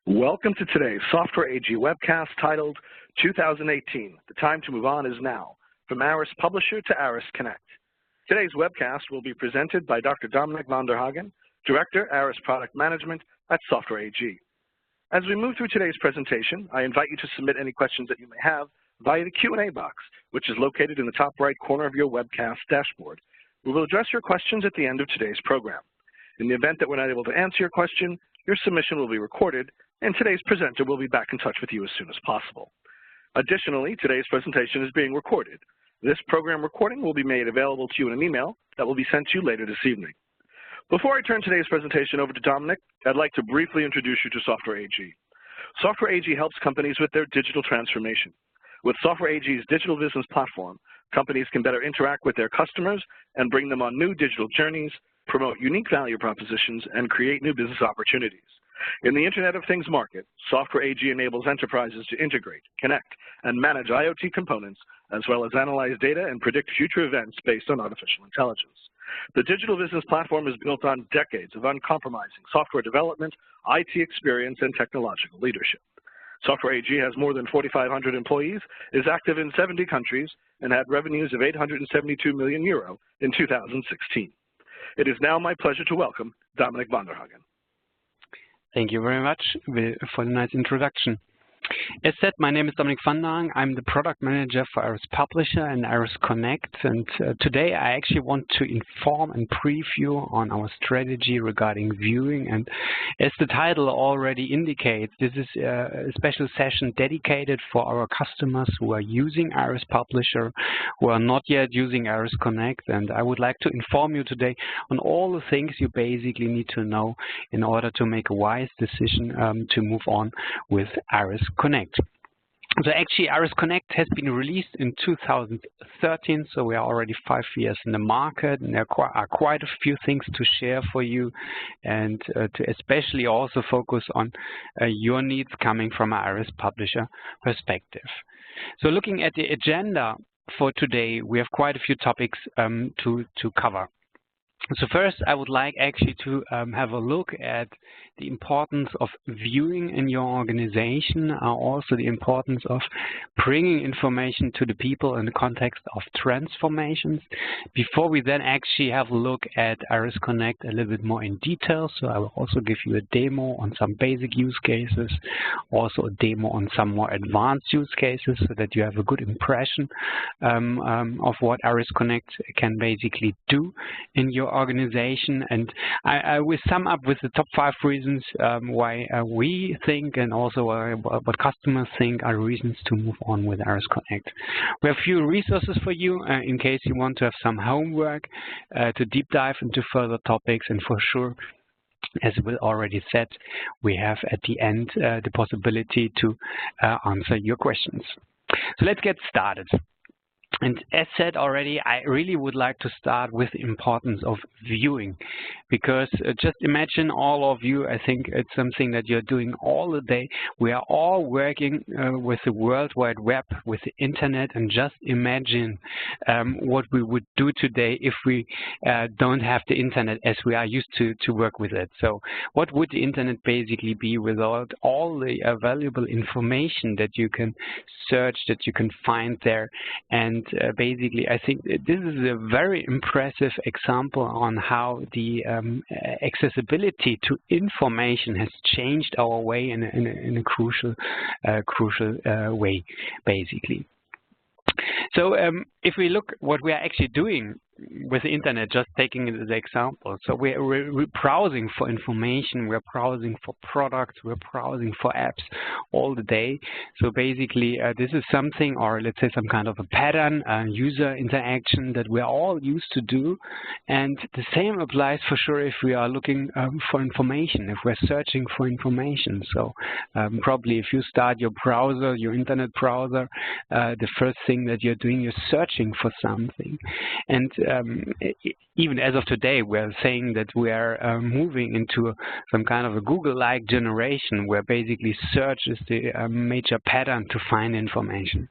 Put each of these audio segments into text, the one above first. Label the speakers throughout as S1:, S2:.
S1: Welcome to today's Software AG webcast titled 2018, The Time to Move On is Now, from ARIS Publisher to ARIS Connect. Today's webcast will be presented by Dr. Dominik Vanderhaeghen, Director, ARIS Product Management at Software AG. As we move through today's presentation, I invite you to submit any questions that you may have via the Q&A box, which is located in the top right corner of your webcast dashboard. We will address your questions at the end of today's program. In the event that we're not able to answer your question, your submission will be recorded, and today's presenter will be back in touch with you as soon as possible. Additionally, today's presentation is being recorded. This program recording will be made available to you in an email that will be sent to you later this evening. Before I turn today's presentation over to Dominik, I'd like to briefly introduce you to Software AG. Software AG helps companies with their digital transformation. With Software AG's digital business platform, companies can better interact with their customers and bring them on new digital journeys, promote unique value propositions, and create new business opportunities. In the Internet of Things market, Software AG enables enterprises to integrate, connect, and manage IoT components, as well as analyze data and predict future events based on artificial intelligence. The digital business platform is built on decades of uncompromising software development, IT experience, and technological leadership. Software AG has more than 4,500 employees, is active in 70 countries, and had revenues of €872 million in 2016. It is now my pleasure to welcome Dominik Vanderhaeghen.
S2: Thank you very much for the nice introduction. As said, my name is Dominik Vanderhaeghen. I'm the product manager for ARIS Publisher and ARIS Connect. And today I actually want to inform and brief you on our strategy regarding viewing. And as the title already indicates, this is a special session dedicated for our customers who are using ARIS Publisher, who are not yet using ARIS Connect. And I would like to inform you today on all the things you basically need to know in order to make a wise decision to move on with ARIS Connect. So actually, ARIS Connect has been released in 2013, so we are already 5 years in the market, and there are quite a few things to share for you, and to especially also focus on your needs coming from an ARIS Publisher perspective. So looking at the agenda for today, we have quite a few topics to cover. So first, I would like actually to have a look at the importance of viewing in your organization, also the importance of bringing information to the people in the context of transformations, before we then actually have a look at ARIS Connect a little bit more in detail. So I will also give you a demo on some basic use cases, also a demo on some more advanced use cases, so that you have a good impression of what ARIS Connect can basically do in your organization. And I will sum up with the top 5 reasons why we think, and also what customers think are reasons to move on with ARIS Connect. We have a few resources for you in case you want to have some homework to deep dive into further topics, and for sure, as Will already said, we have at the end the possibility to answer your questions. So let's get started. And as said already, I really would like to start with the importance of viewing, because just imagine all of you, I think it's something that you're doing all the day. We are all working with the World Wide Web, with the Internet, and just imagine what we would do today if we don't have the Internet as we are used to work with it. So what would the Internet basically be without all the valuable information that you can search, that you can find there? And basically, I think this is a very impressive example on how the accessibility to information has changed our way in a crucial way, basically. So if we look what we are actually doing with the Internet, just taking it as an example. So we're browsing for information, we're browsing for products, we're browsing for apps all the day. So basically, this is something, or let's say some kind of a pattern, user interaction that we're all used to do. And the same applies for sure if we are looking for information, if we're searching for information. So probably if you start your browser, your Internet browser, the first thing that you're doing, you're searching for something. And even as of today, we're saying that we are moving into some kind of a Google-like generation where basically search is the major pattern to find information.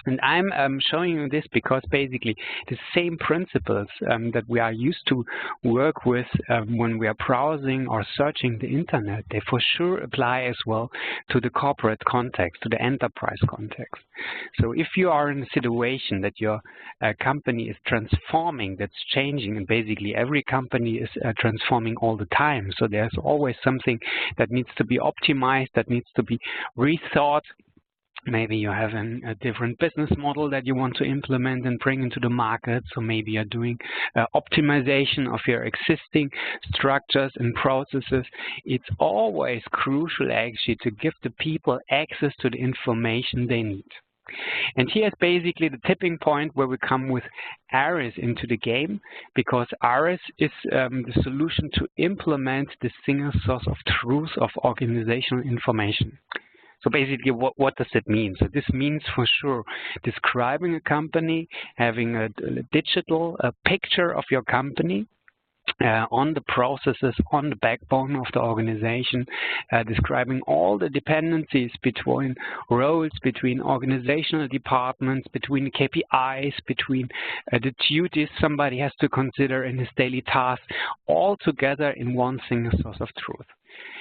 S2: And I'm showing you this because basically the same principles that we are used to work with when we are browsing or searching the internet, they for sure apply as well to the corporate context, to the enterprise context. So if you are in a situation that your company is transforming, that's changing, and basically every company is transforming all the time, so there's always something that needs to be optimized, that needs to be rethought. Maybe you have a different business model that you want to implement and bring into the market. So maybe you're doing optimization of your existing structures and processes. It's always crucial actually to give the people access to the information they need. And here's basically the tipping point where we come with ARIS into the game, because ARIS is the solution to implement the single source of truth of organizational information. So basically, what does it mean? So this means for sure describing a company, having a digital picture of your company, on the processes, on the backbone of the organization, describing all the dependencies between roles, between organizational departments, between KPIs, between the duties somebody has to consider in his daily tasks, all together in one single source of truth.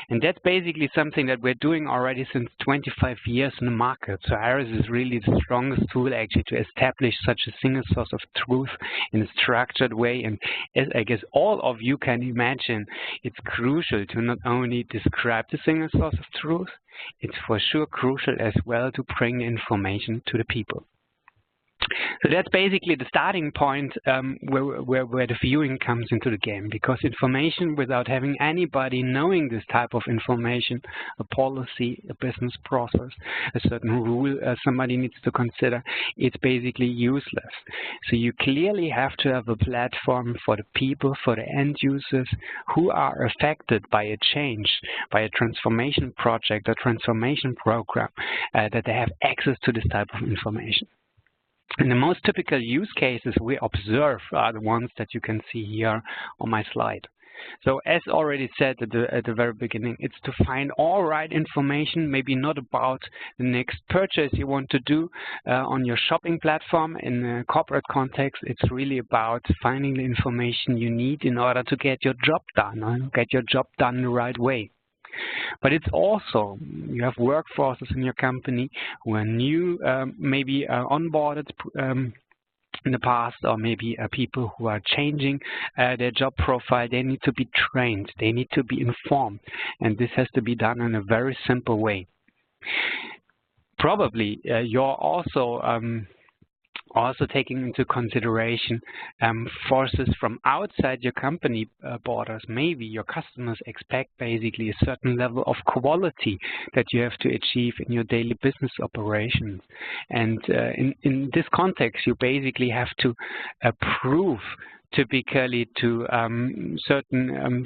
S2: And that's basically something that we're doing already since 25 years in the market. So ARIS is really the strongest tool actually to establish such a single source of truth in a structured way. And as I guess all of you can imagine, it's crucial to not only describe the single source of truth, it's for sure crucial as well to bring information to the people. So that's basically the starting point where the viewing comes into the game, because information without having anybody knowing this type of information, a policy, a business process, a certain rule somebody needs to consider, it's basically useless. So you clearly have to have a platform for the people, for the end users who are affected by a change, by a transformation project, a transformation program, that they have access to this type of information. And the most typical use cases we observe are the ones that you can see here on my slide. So as already said at the very beginning, it's to find all right information, maybe not about the next purchase you want to do on your shopping platform in a corporate context. It's really about finding the information you need in order to get your job done, get your job done the right way. But it's also, you have workforces in your company who are new, maybe onboarded in the past, or maybe people who are changing their job profile. They need to be trained, they need to be informed, and this has to be done in a very simple way. Probably you're also taking into consideration forces from outside your company borders. Maybe your customers expect basically a certain level of quality that you have to achieve in your daily business operations. And in this context, you basically have to prove typically to certain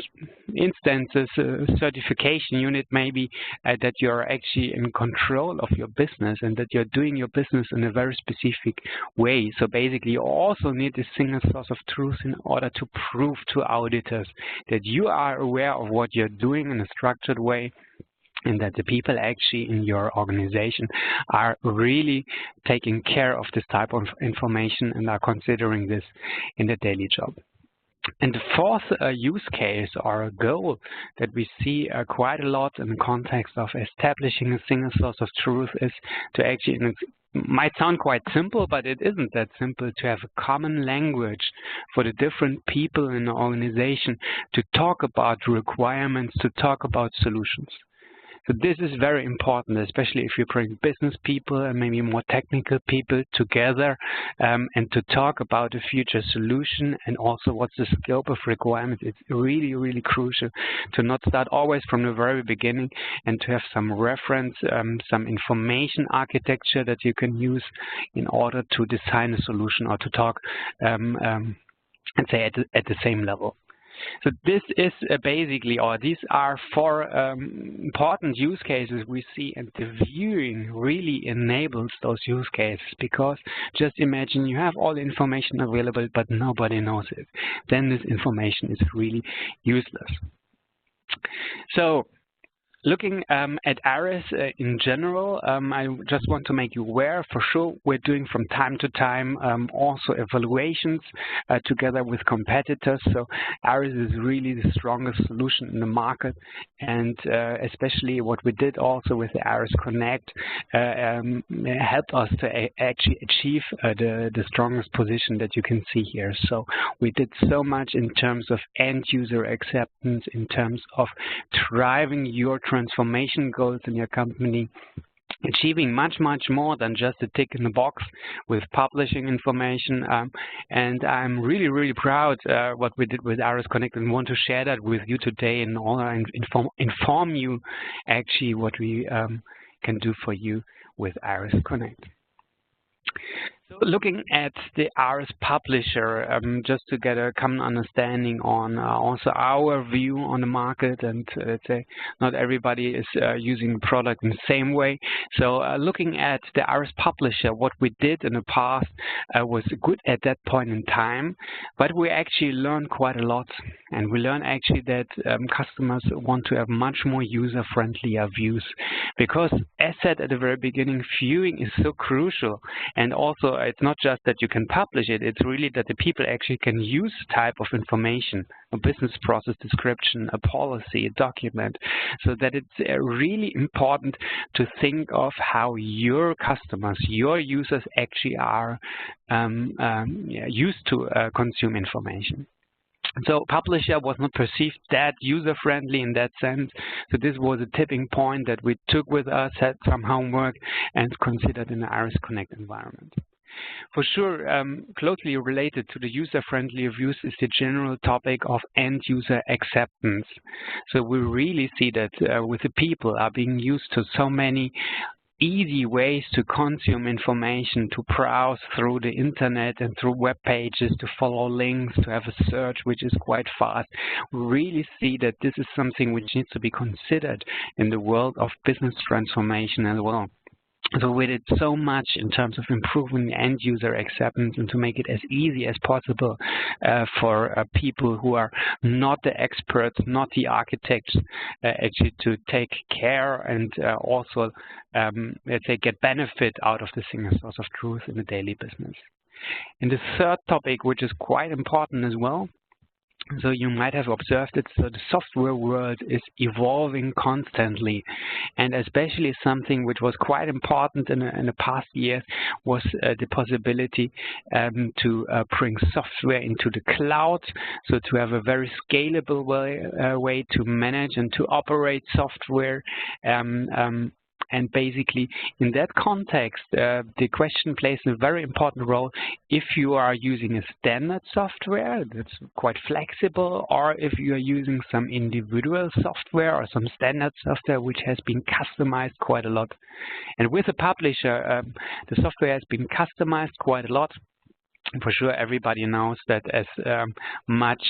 S2: instances, certification unit maybe, that you're actually in control of your business and that you're doing your business in a very specific way. So basically you also need a single source of truth in order to prove to auditors that you are aware of what you're doing in a structured way, and that the people actually in your organization are really taking care of this type of information and are considering this in their daily job. And the fourth use case or goal that we see quite a lot in the context of establishing a single source of truth is to actually, and it might sound quite simple, but it isn't that simple, to have a common language for the different people in the organization to talk about requirements, to talk about solutions. So this is very important, especially if you bring business people and maybe more technical people together and to talk about a future solution and also what's the scope of requirements. It's really, really crucial to not start always from the very beginning and to have some reference, some information architecture that you can use in order to design a solution or to talk and say at the same level. So this is basically, or these are four important use cases we see, and the viewing really enables those use cases, because just imagine you have all the information available but nobody knows it. Then this information is really useless. So Looking at ARIS in general, I just want to make you aware, for sure, we're doing from time to time also evaluations together with competitors. So ARIS is really the strongest solution in the market, and especially what we did also with the ARIS Connect helped us to actually achieve the strongest position that you can see here. So we did so much in terms of end user acceptance, in terms of driving your transformation goals in your company, achieving much more than just a tick in the box with publishing information. And I'm really proud what we did with ARIS Connect, and want to share that with you today in order and inform you actually what we can do for you with ARIS Connect. So looking at the ARIS Publisher, just to get a common understanding on also our view on the market, and let's say not everybody is using the product in the same way. So looking at the ARIS Publisher, what we did in the past was good at that point in time, but we actually learned quite a lot. And we learned actually that customers want to have much more user-friendlier views, because as said at the very beginning, viewing is so crucial. And also it's not just that you can publish it, it's really that the people actually can use type of information, a business process description, a policy, a document, so that it's really important to think of how your customers, your users actually are used to consume information. So Publisher was not perceived that user-friendly in that sense. So this was a tipping point that we took with us, had some homework, and considered in the ARIS Connect environment. For sure, closely related to the user-friendly views is the general topic of end-user acceptance. So we really see that with the people are being used to so many easy ways to consume information, to browse through the internet and through web pages, to follow links, to have a search which is quite fast. We really see that this is something which needs to be considered in the world of business transformation as well. So we did so much in terms of improving the end user acceptance and to make it as easy as possible for people who are not the experts, not the architects, actually to take care and also, let's say, get benefit out of the single source of truth in the daily business. And the third topic, which is quite important as well, so you might have observed it, so the software world is evolving constantly, and especially something which was quite important in the past years was the possibility to bring software into the cloud, so to have a very scalable way to manage and to operate software. And basically, in that context, the question plays a very important role if you are using a standard software that's quite flexible, or if you are using some individual software or some standard software which has been customized quite a lot. And with the Publisher, the software has been customized quite a lot. For sure, everybody knows that as much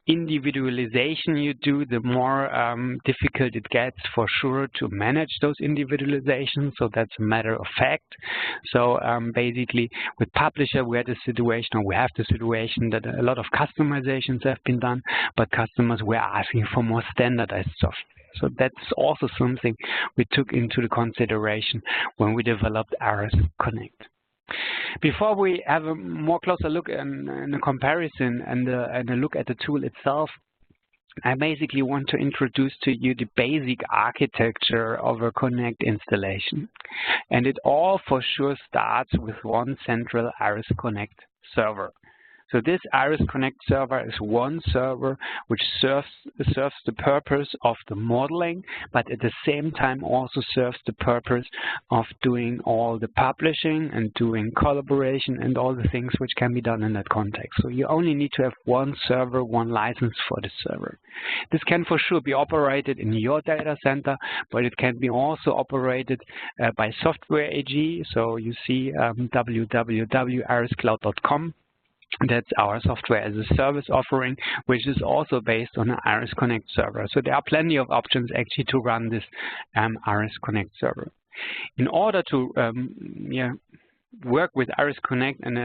S2: individualization you do, the more difficult it gets for sure to manage those individualizations. So that's a matter of fact. So basically, with Publisher, we had a situation, or we have the situation, that a lot of customizations have been done, but customers were asking for more standardized software. So that's also something we took into the consideration when we developed ARIS Connect. Before we have a more closer look in a comparison and a look at the tool itself, I basically want to introduce to you the basic architecture of a Connect installation. And it all for sure starts with one central ARIS Connect server. So this ARIS Connect server is one server which serves the purpose of the modeling, but at the same time also serves the purpose of doing all the publishing and doing collaboration and all the things which can be done in that context. So you only need to have one server, one license for the server. This can for sure be operated in your data center, but it can be also operated by Software AG. So you see www.ariscloud.com. That's our software as a service offering, which is also based on an ARIS Connect server. So there are plenty of options actually to run this ARIS Connect server. In order to work with ARIS Connect in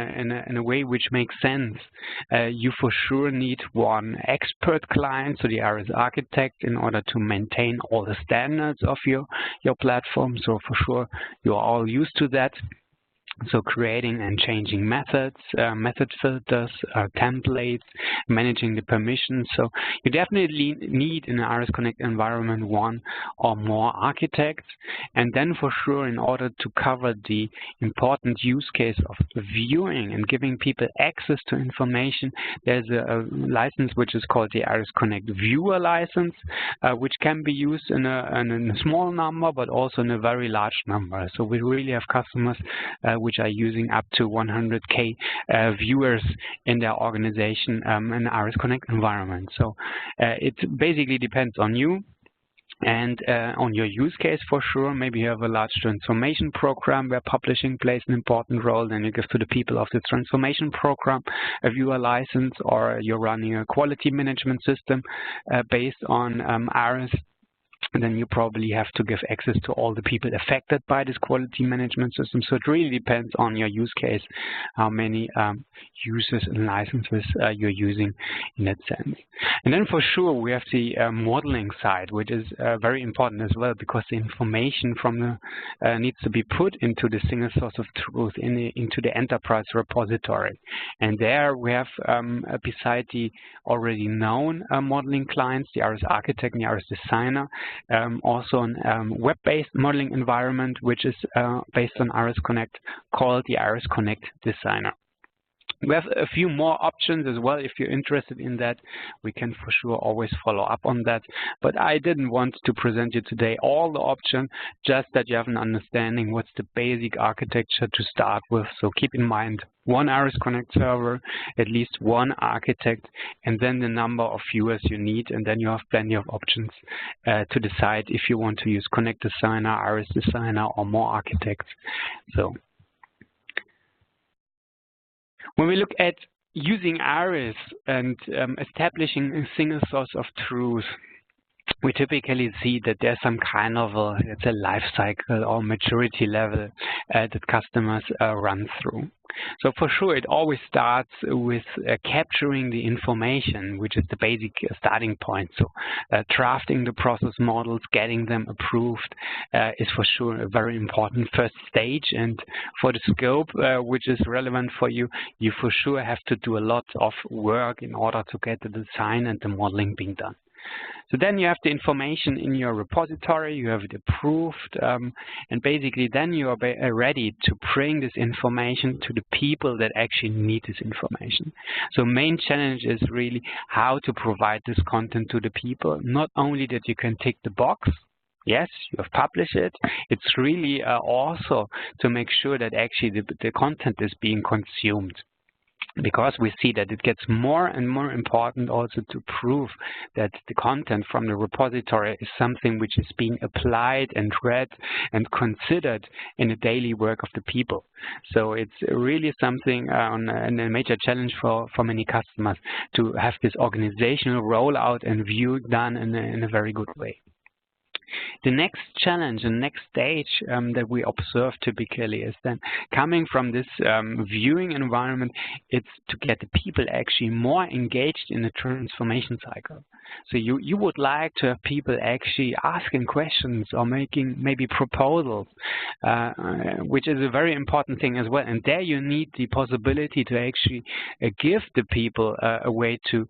S2: a way which makes sense, you for sure need one expert client, so the ARIS architect, in order to maintain all the standards of your platform. So for sure, you're all used to that. So creating and changing methods, method filters, templates, managing the permissions. So you definitely need in an ARIS Connect environment one or more architects. And then for sure, in order to cover the important use case of viewing and giving people access to information, there's a license which is called the ARIS Connect Viewer license, which can be used in a small number, but also in a very large number. So we really have customers which are using up to 100K viewers in their organization in the ARIS Connect environment. So it basically depends on you and on your use case for sure. Maybe you have a large transformation program where publishing plays an important role, then you give to the people of the transformation program a viewer license, or you're running a quality management system based on ARIS. And then you probably have to give access to all the people affected by this quality management system. So it really depends on your use case, how many users and licenses you're using in that sense. And then for sure, we have the modeling side, which is very important as well, because the information from the needs to be put into the single source of truth into the enterprise repository. And there we have, beside the already known modeling clients, the ARIS Architect and the ARIS Designer, also a web-based modeling environment, which is based on ARIS Connect, called the ARIS Connect Designer. We have a few more options as well. If you're interested in that, we can for sure always follow up on that. But I didn't want to present you today all the options, just that you have an understanding what's the basic architecture to start with. So keep in mind, one ARIS Connect server, at least one architect, and then the number of viewers you need, and then you have plenty of options to decide if you want to use Connect Designer, ARIS Designer, or more architects. So when we look at using ARIS and establishing a single source of truth, we typically see that there's some kind of a life cycle or maturity level that customers run through. So for sure, it always starts with capturing the information, which is the basic starting point. So drafting the process models, getting them approved is for sure a very important first stage. And for the scope which is relevant for you, you for sure have to do a lot of work in order to get the design and the modeling being done. So then you have the information in your repository, you have it approved, and basically then you are ready to bring this information to the people that actually need this information. So main challenge is really how to provide this content to the people. Not only that you can tick the box, yes, you have published it, it's really also to make sure that actually the content is being consumed. Because we see that it gets more and more important also to prove that the content from the repository is something which is being applied and read and considered in the daily work of the people. So it's really something and a major challenge for many customers to have this organizational rollout and view done in a very good way. The next challenge, the next stage that we observe typically is then coming from this viewing environment, it's to get the people actually more engaged in the transformation cycle. So you would like to have people actually asking questions or making maybe proposals, which is a very important thing as well. And there you need the possibility to actually give the people a way to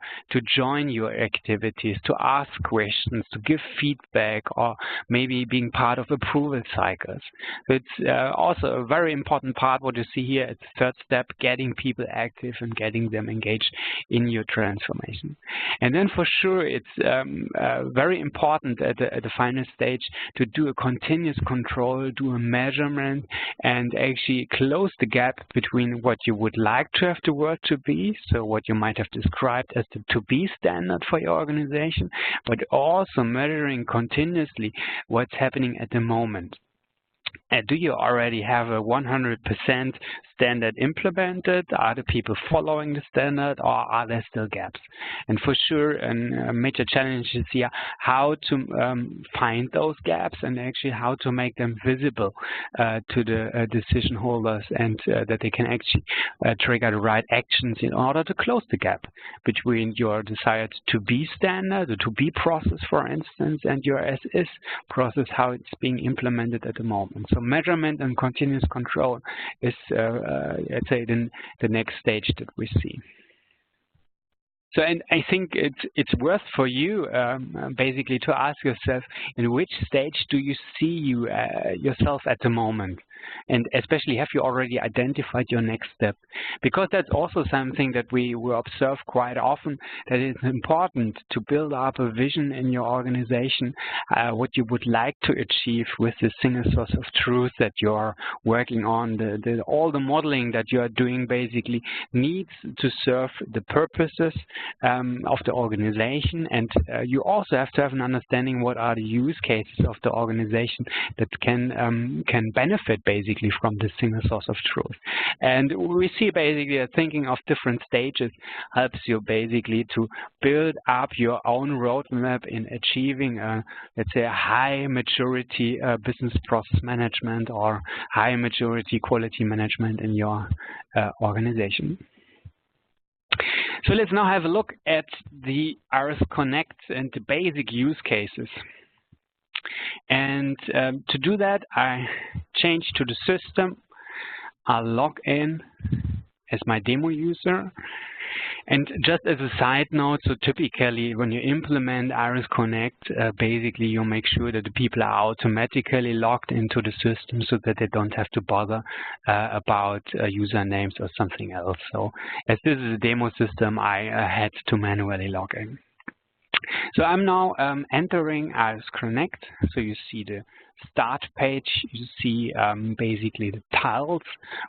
S2: join your activities, to ask questions, to give feedback, or maybe being part of approval cycles. So it's also a very important part, what you see here at the third step, getting people active and getting them engaged in your transformation. And then for sure, it's very important at the final stage to do a continuous control, do a measurement, and actually close the gap between what you would like to have the work to be, so what you might have described as the to-be standard for your organization, but also measuring continuously what's happening at the moment. Do you already have a 100% standard implemented? Are the people following the standard, or are there still gaps? And for sure, a major challenge is here how to find those gaps and actually how to make them visible to the decision holders, and that they can actually trigger the right actions in order to close the gap between your desired to-be standard, the to-be process, for instance, and your as-is process, how it's being implemented at the moment. So measurement and continuous control is, let's say, the next stage that we see. So, and I think it's worth for you basically to ask yourself, in which stage do you see yourself at the moment? And especially, have you already identified your next step? Because that's also something that we will observe quite often, that it's important to build up a vision in your organization, what you would like to achieve with the single source of truth that you're working on. All the modeling that you are doing basically needs to serve the purposes of the organization, and you also have to have an understanding what are the use cases of the organization that can benefit basically from the single source of truth. And we see basically that thinking of different stages helps you basically to build up your own roadmap in achieving let's say a high maturity business process management or high maturity quality management in your organization. So let's now have a look at the ARIS Connect and the basic use cases. And to do that, I change to the system. I'll log in as my demo user. And just as a side note, so typically when you implement ARIS Connect, basically you make sure that the people are automatically logged into the system so that they don't have to bother about usernames or something else. So as this is a demo system, I had to manually log in. So I'm now entering ARIS Connect. So you see the start page, you see basically the tiles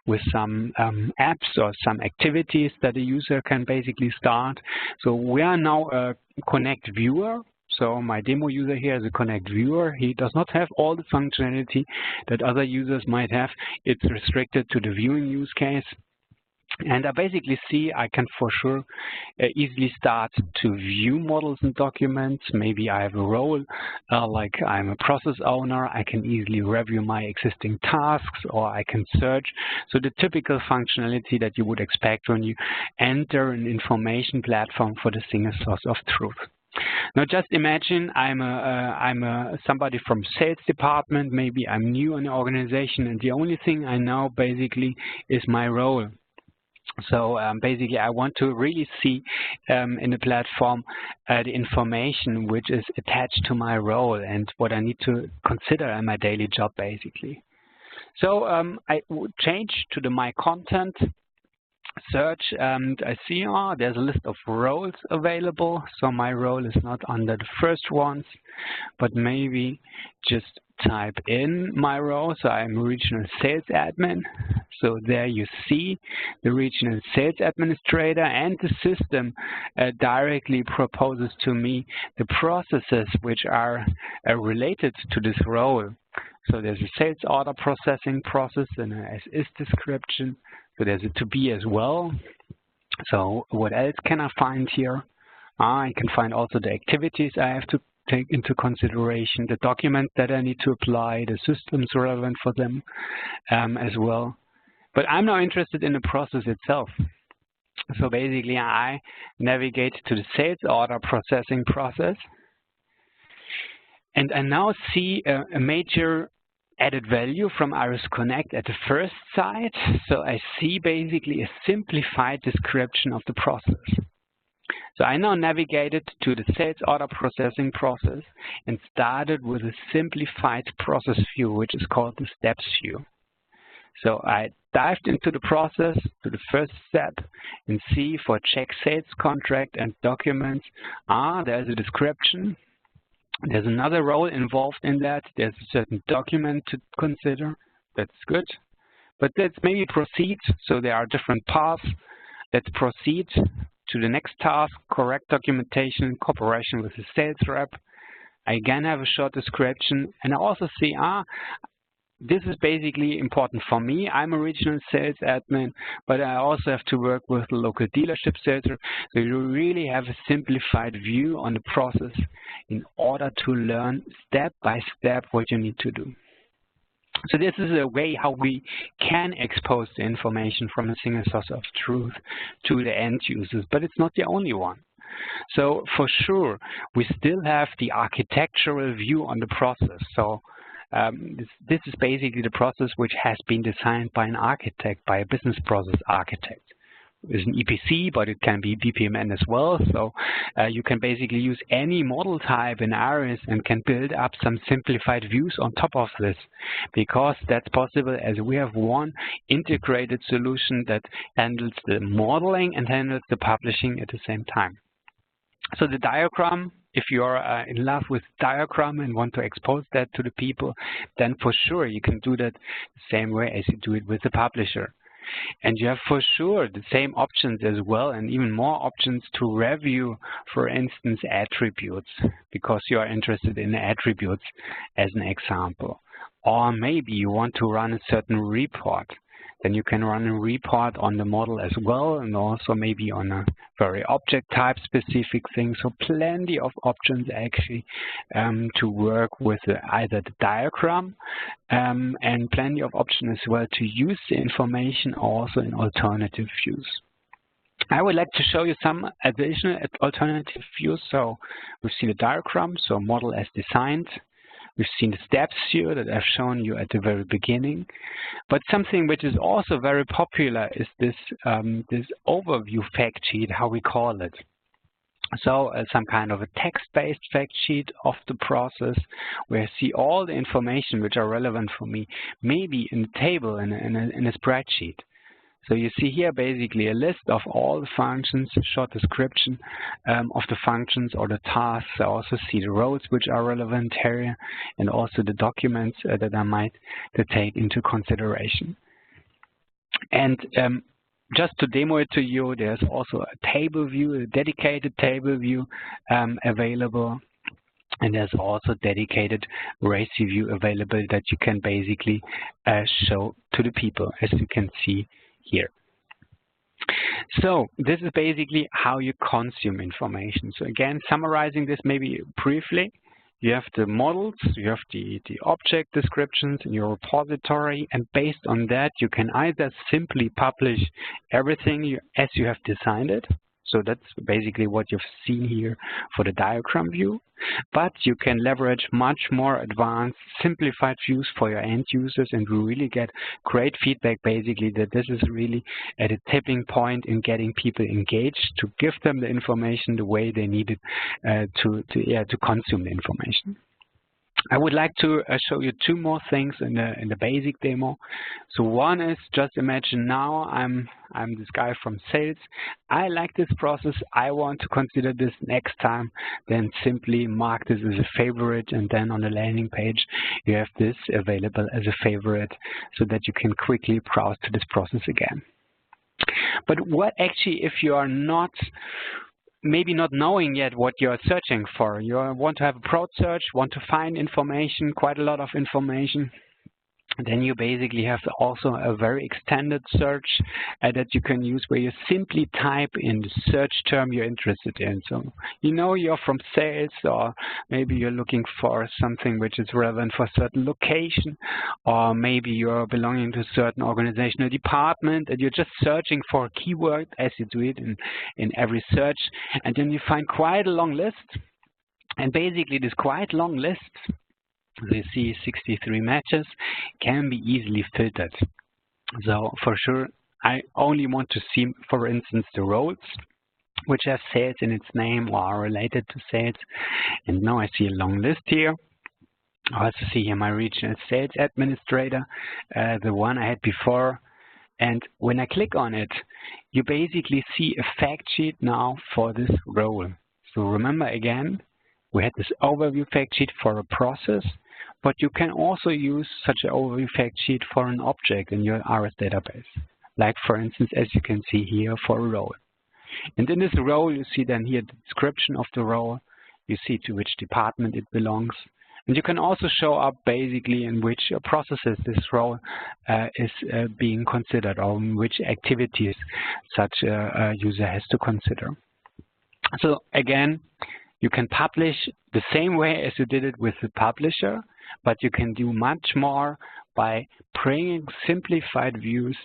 S2: with some apps or some activities that a user can basically start. So we are now a Connect viewer. So my demo user here is a Connect viewer. He does not have all the functionality that other users might have. It's restricted to the viewing use case. And I basically see I can for sure easily start to view models and documents. Maybe I have a role, like I'm a process owner. I can easily review my existing tasks, or I can search. So the typical functionality that you would expect when you enter an information platform for the single source of truth. Now just imagine I'm somebody from sales department. Maybe I'm new in the organization, and the only thing I know basically is my role. So basically, I want to really see in the platform the information which is attached to my role and what I need to consider in my daily job, basically. So I would change to the My Content search, and I see there's a list of roles available. So my role is not under the first ones, but maybe just type in my role. So I'm regional sales admin. So there you see the regional sales administrator, and the system directly proposes to me the processes which are related to this role. So there's a sales order processing process and an as-is description. So there's a to-be as well. So what else can I find here? I can find also the activities I have to take into consideration, the documents that I need to apply, the systems relevant for them as well. But I'm now interested in the process itself. So basically, I navigate to the sales order processing process. And I now see a major added value from ARIS Connect at the first site. So I see basically a simplified description of the process. So I now navigated to the sales order processing process and started with a simplified process view, which is called the steps view. So I dived into the process to the first step and see for check sales contract and documents, there's a description. There's another role involved in that. There's a certain document to consider. That's good. But let's maybe proceed. So there are different paths. Let's proceed to the next task, correct documentation, cooperation with the sales rep. I again have a short description. And I also see, this is basically important for me. I'm a regional sales admin, but I also have to work with the local dealership sales. So you really have a simplified view on the process in order to learn step by step what you need to do. So this is a way how we can expose the information from a single source of truth to the end users, but it's not the only one. So for sure, we still have the architectural view on the process. So this is basically the process which has been designed by an architect, by a business process architect. It's an EPC, but it can be BPMN as well. So you can basically use any model type in ARIS and can build up some simplified views on top of this, because that's possible as we have one integrated solution that handles the modeling and handles the publishing at the same time. So the diagram, if you're in love with diagram and want to expose that to the people, then for sure you can do that the same way as you do it with the publisher. And you have for sure the same options as well, and even more options to review, for instance, attributes, because you are interested in attributes as an example. Or maybe you want to run a certain report. Then you can run a report on the model as well, and also maybe on a very object type specific thing. So plenty of options actually to work with either the diagram and plenty of options as well to use the information also in alternative views. I would like to show you some additional alternative views. So we've seen the diagram, so model as designed. We've seen the steps here that I've shown you at the very beginning. But something which is also very popular is this, this overview fact sheet, how we call it. So some kind of a text-based fact sheet of the process where I see all the information which are relevant for me, maybe in a table, in a spreadsheet. So you see here basically a list of all the functions, a short description of the functions or the tasks. I also see the roles which are relevant here, and also the documents that I might take into consideration. And just to demo it to you, there's also a table view, a dedicated table view available. And there's also dedicated RACI view available that you can basically show to the people, as you can see here. So this is basically how you consume information. So again, summarizing this maybe briefly, you have the models, you have the object descriptions in your repository, and based on that, you can either simply publish everything as you have designed it. So that's basically what you've seen here for the diagram view. But you can leverage much more advanced, simplified views for your end users, and really get great feedback basically that this is really at a tipping point in getting people engaged, to give them the information the way they need it to consume the information. I would like to show you two more things in the basic demo. So one is, just imagine now I'm this guy from sales. I like this process. I want to consider this next time. Then simply mark this as a favorite, and then on the landing page you have this available as a favorite, so that you can quickly browse to this process again. But what actually if you are maybe not knowing yet what you're searching for? You want to have a broad search, want to find information, quite a lot of information. Then you basically have also a very extended search that you can use, where you simply type in the search term you're interested in. So you know you're from sales, or maybe you're looking for something which is relevant for a certain location, or maybe you're belonging to a certain organizational department and you're just searching for a keyword as you do it in every search. And then you find quite a long list. And basically this quite long list, you see 63 matches, can be easily filtered. So for sure, I only want to see, for instance, the roles which have sales in its name or are related to sales. And now I see a long list here. I also see here my regional sales administrator, the one I had before. And when I click on it, you basically see a fact sheet now for this role. So remember again, we had this overview fact sheet for a process, but you can also use such an overview fact sheet for an object in your ARIS database. Like for instance, as you can see here, for a role. And in this role, you see then here the description of the role. You see to which department it belongs. And you can also show up basically in which processes this role is being considered, or in which activities such a user has to consider. So again, you can publish the same way as you did it with the publisher, but you can do much more by bringing simplified views,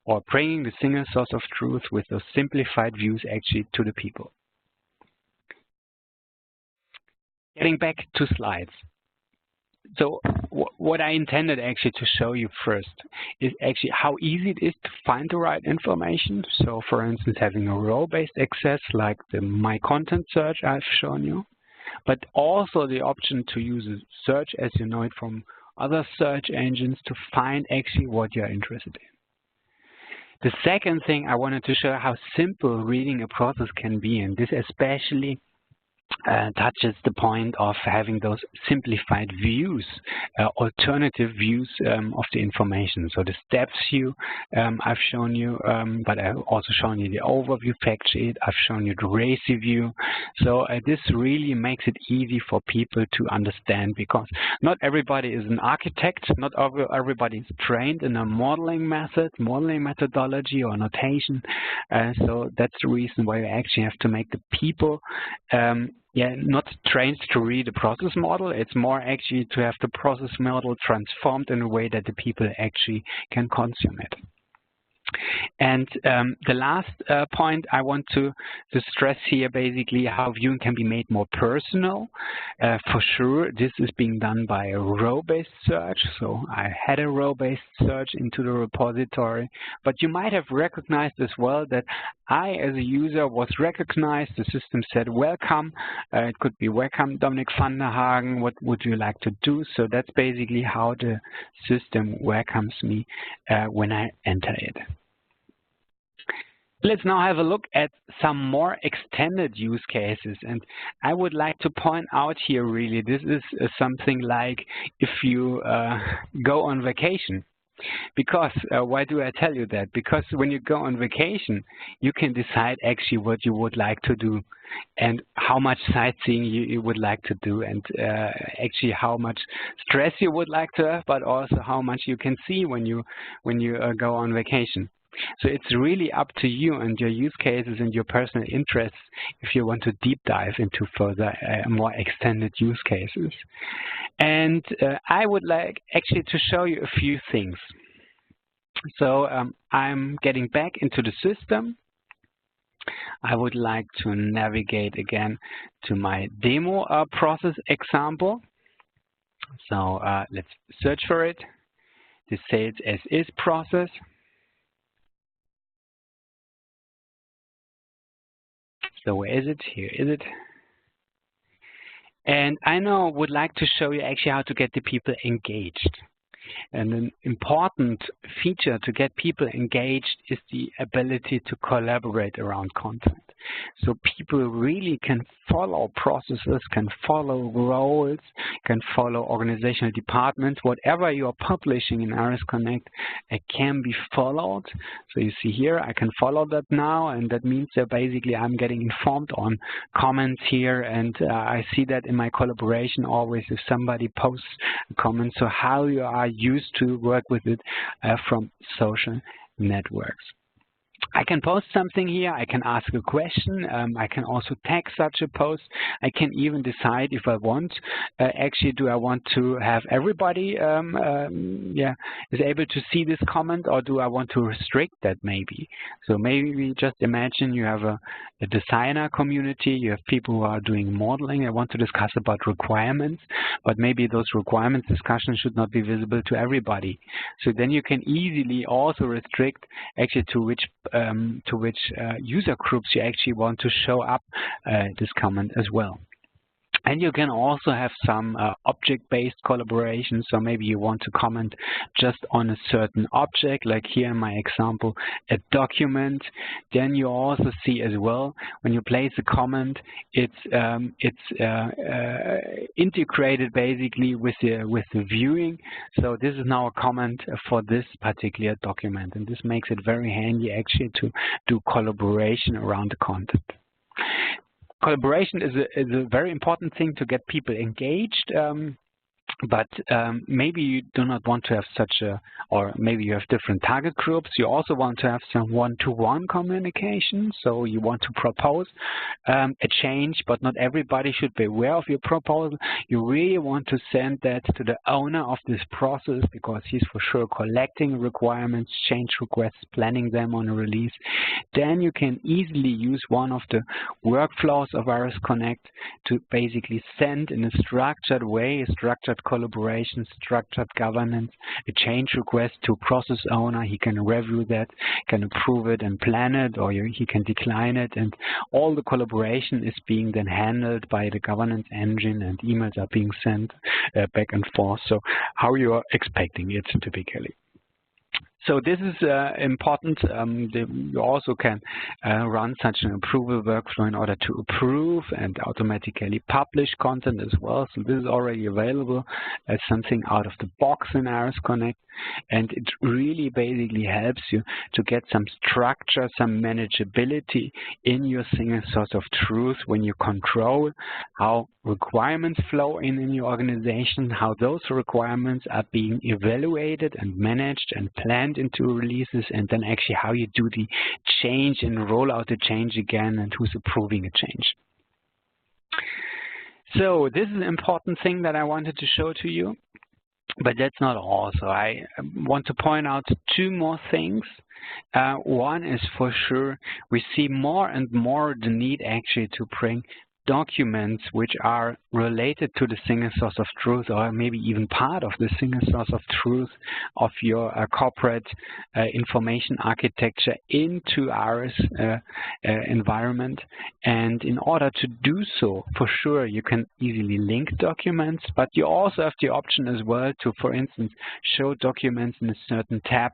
S2: or bringing the single source of truth with those simplified views actually to the people. Getting back to slides. So what I intended actually to show you first is actually how easy it is to find the right information. So for instance, having a row-based access like the My Content search I've shown you, but also the option to use a search as you know it from other search engines to find actually what you're interested in. The second thing I wanted to show how simple reading a process can be, and this especially touches the point of having those simplified views, alternative views of the information. So the steps view I've shown you, but I've also shown you the overview fact sheet. I've shown you the RACI view. So this really makes it easy for people to understand, because not everybody is an architect, not everybody is trained in a modeling methodology or notation. So that's the reason why you actually have to make the people not trained to read a process model. It's more actually to have the process model transformed in a way that the people actually can consume it. And the last point I want to stress here, basically how viewing can be made more personal. For sure, this is being done by a row-based search. So I had a row-based search into the repository, but you might have recognized as well that I, as a user, was recognized. The system said, welcome. It could be, welcome, Dominik Vanderhaeghen. What would you like to do? So that's basically how the system welcomes me when I enter it. Let's now have a look at some more extended use cases. And I would like to point out here, really, this is something like if you go on vacation. Because, why do I tell you that? Because when you go on vacation, you can decide actually what you would like to do and how much sightseeing you would like to do, and actually how much stress you would like to have, but also how much you can see when you go on vacation. So it's really up to you and your use cases and your personal interests if you want to deep dive into further more extended use cases. And I would like actually to show you a few things. So I'm getting back into the system. I would like to navigate again to my demo process example. So let's search for it. The sales as is process. So where is it? Here is it. And I now would like to show you actually how to get the people engaged. And an important feature to get people engaged is the ability to collaborate around content. So people really can follow processes, can follow roles, can follow organizational departments. Whatever you are publishing in ARIS Connect, it can be followed. So you see here, I can follow that now, and that means that basically I'm getting informed on comments here, and I see that in my collaboration always if somebody posts a comment. So how you are used to work with it from social networks. I can post something here, I can ask a question, I can also tag such a post. I can even decide if I want, actually do I want to have everybody is able to see this comment, or do I want to restrict that maybe? So maybe just imagine you have a designer community, you have people who are doing modeling, I want to discuss about requirements, but maybe those requirements discussions should not be visible to everybody. So then you can easily also restrict actually to which user groups you actually want to show up this comment as well. And you can also have some object-based collaboration. So maybe you want to comment just on a certain object, like here in my example, a document. Then you also see as well, when you place a comment, it's integrated basically with the viewing. So this is now a comment for this particular document. And this makes it very handy actually to do collaboration around the content. collaboration is a very important thing to get people engaged. But maybe you do not want to have such a, or maybe you have different target groups. You also want to have some one-to-one communication. So you want to propose a change, but not everybody should be aware of your proposal. You really want to send that to the owner of this process, because he's for sure collecting requirements, change requests, planning them on a release. Then you can easily use one of the workflows of ARIS Connect to basically send in a structured way, a structured collaboration, structured governance, a change request to process owner. He can review that, can approve it and plan it, or he can decline it, and all the collaboration is being then handled by the governance engine, and emails are being sent back and forth. So how you are expecting it typically. So this is important. You also can run such an approval workflow in order to approve and automatically publish content as well. So this is already available as something out of the box in ARIS Connect. And it really basically helps you to get some structure, some manageability in your single source of truth when you control how requirements flow in your organization, how those requirements are being evaluated and managed and planned into releases, and then actually how you do the change and roll out the change again, and who's approving a change. So this is an important thing that I wanted to show to you. But that's not all. So I want to point out two more things. One is for sure, we see more and more the need actually to bring documents which are related to the single source of truth, or maybe even part of the single source of truth of your corporate information architecture into ARIS environment. And in order to do so, for sure, you can easily link documents, but you also have the option as well to, for instance, show documents in a certain tab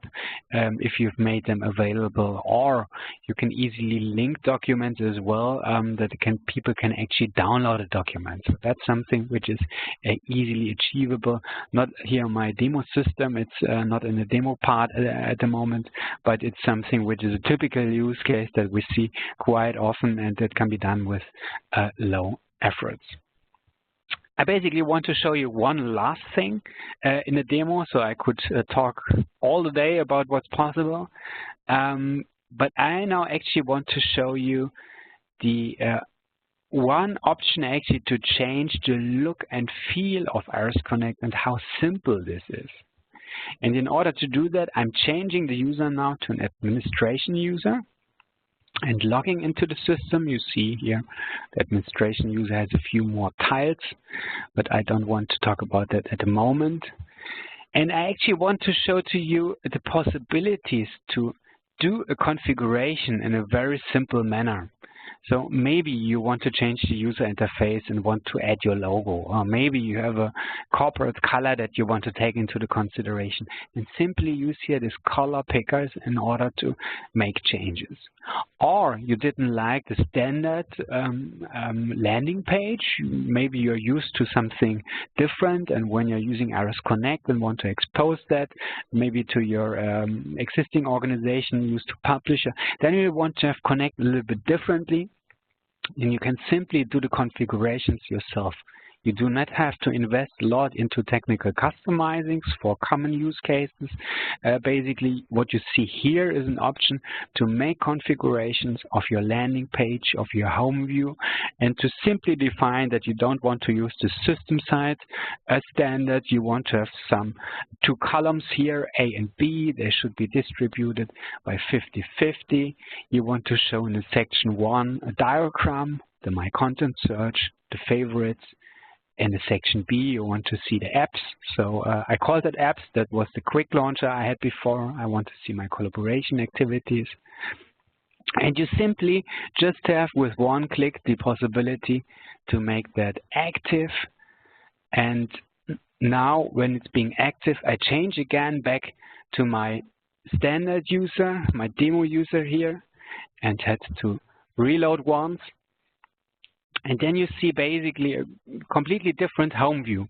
S2: if you've made them available, or you can easily link documents as well that people can actually download a document. So that's something which is easily achievable. Not here on my demo system, it's not in the demo part at the moment, but it's something which is a typical use case that we see quite often, and that can be done with low efforts. I basically want to show you one last thing in the demo, so I could talk all the day about what's possible. But I now actually want to show you the one option actually to change the look and feel of ARIS Connect and how simple this is. And in order to do that, I'm changing the user now to an administration user. And logging into the system, you see here the administration user has a few more tiles, but I don't want to talk about that at the moment. And I actually want to show to you the possibilities to do a configuration in a very simple manner. So maybe you want to change the user interface and want to add your logo, or maybe you have a corporate color that you want to take into the consideration, and simply use here these color pickers in order to make changes. Or you didn't like the standard landing page, maybe you're used to something different, and when you're using ARIS Connect and want to expose that maybe to your existing organization used to Publisher, then you want to have Connect a little bit differently. And you can simply do the configurations yourself. You do not have to invest a lot into technical customizings for common use cases. Basically, what you see here is an option to make configurations of your landing page, of your home view, and to simply define that you don't want to use the system side standard. You want to have some two columns here, A and B. They should be distributed by 50-50. You want to show in the section 1 a diagram, the My Content Search, the favorites. In the section B, you want to see the apps. So I called it apps. That was the quick launcher I had before. I want to see my collaboration activities. And you simply just have with one click the possibility to make that active. And now when it's being active, I change again back to my standard user, my demo user here, and had to reload once. And then you see basically a completely different home view.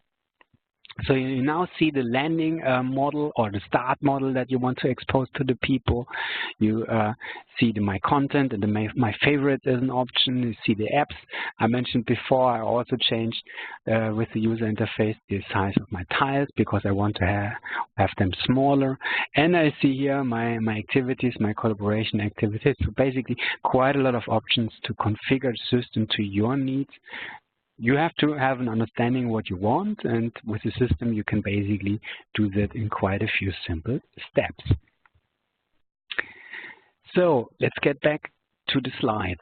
S2: So you now see the landing model or the start model that you want to expose to the people. You see my content and my favorites as an option. You see the apps I mentioned before. I also changed with the user interface the size of my tiles because I want to have them smaller. And I see here my activities, my collaboration activities. So basically quite a lot of options to configure the system to your needs. You have to have an understanding what you want, and with the system you can basically do that in quite a few simple steps. So let's get back to the slides.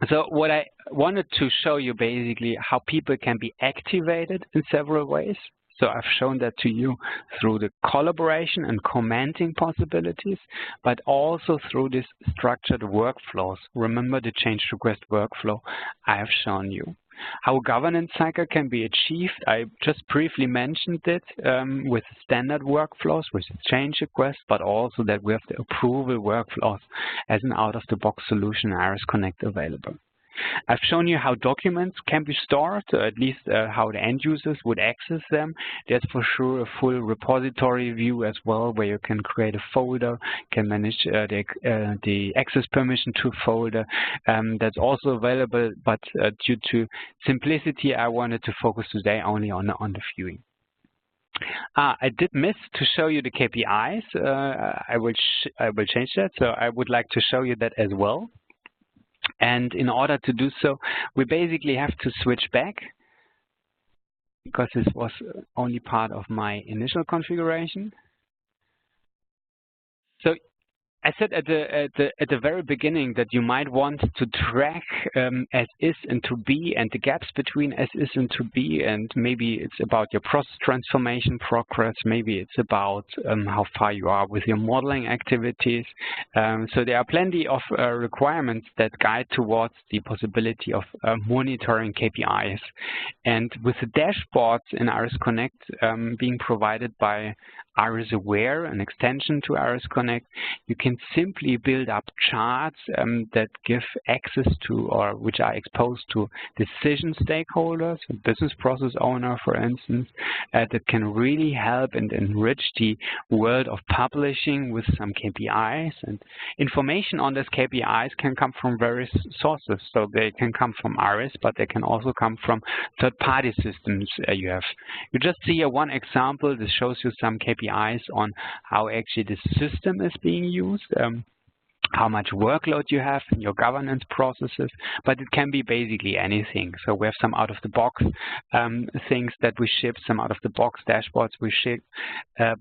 S2: So what I wanted to show you basically how people can be activated in several ways. So I've shown that to you through the collaboration and commenting possibilities, but also through this structured workflows. Remember the change request workflow I have shown you. How a governance cycle can be achieved, I just briefly mentioned it with standard workflows, with change requests, but also that we have the approval workflows as an out-of-the-box solution in ARIS Connect available. I've shown you how documents can be stored, at least how the end users would access them. There's for sure a full repository view as well, where you can create a folder, can manage the access permission to a folder. That's also available, but due to simplicity, I wanted to focus today only on the viewing. I did miss to show you the KPIs. I will change that, so I would like to show you that as well. And in order to do so, we basically have to switch back, because this was only part of my initial configuration. So I said at the very beginning that you might want to track as is and to be and the gaps between as is and to be, and maybe it's about your process transformation progress, maybe it's about how far you are with your modeling activities. So there are plenty of requirements that guide towards the possibility of monitoring KPIs. And with the dashboards in ARIS Connect being provided by ARIS Aware, an extension to ARIS Connect, you can simply build up charts that give access to, or which are exposed to, decision stakeholders, a business process owner, for instance, that can really help and enrich the world of publishing with some KPIs. And information on these KPIs can come from various sources. So they can come from ARIS, but they can also come from third-party systems you have. You just see here one example. This shows you some KPIs on how actually the system is being used, how much workload you have in your governance processes, but it can be basically anything. So we have some out-of-the-box things that we ship, some out-of-the-box dashboards we ship,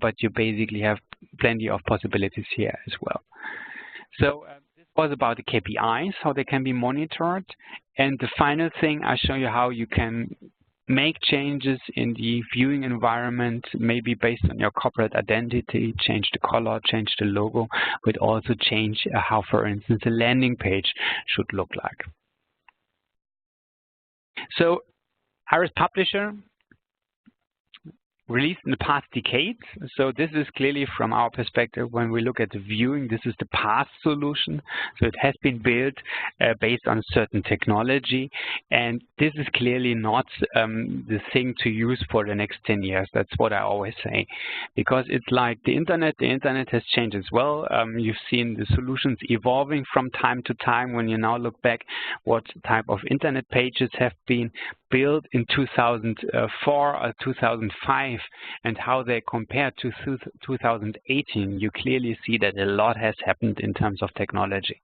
S2: but you basically have plenty of possibilities here as well. So this was about the KPIs, how they can be monitored. And the final thing, I show you how you can make changes in the viewing environment, maybe based on your corporate identity, change the color, change the logo, but also change how, for instance, a landing page should look like. So ARIS Publisher, released in the past decades. So this is clearly, from our perspective, when we look at the viewing, this is the past solution. So it has been built based on a certain technology, and this is clearly not the thing to use for the next 10 years. That's what I always say, because it's like the internet has changed as well. You've seen the solutions evolving from time to time. When you now look back what type of internet pages have been built in 2004 or 2005 and how they compare to 2018, you clearly see that a lot has happened in terms of technology.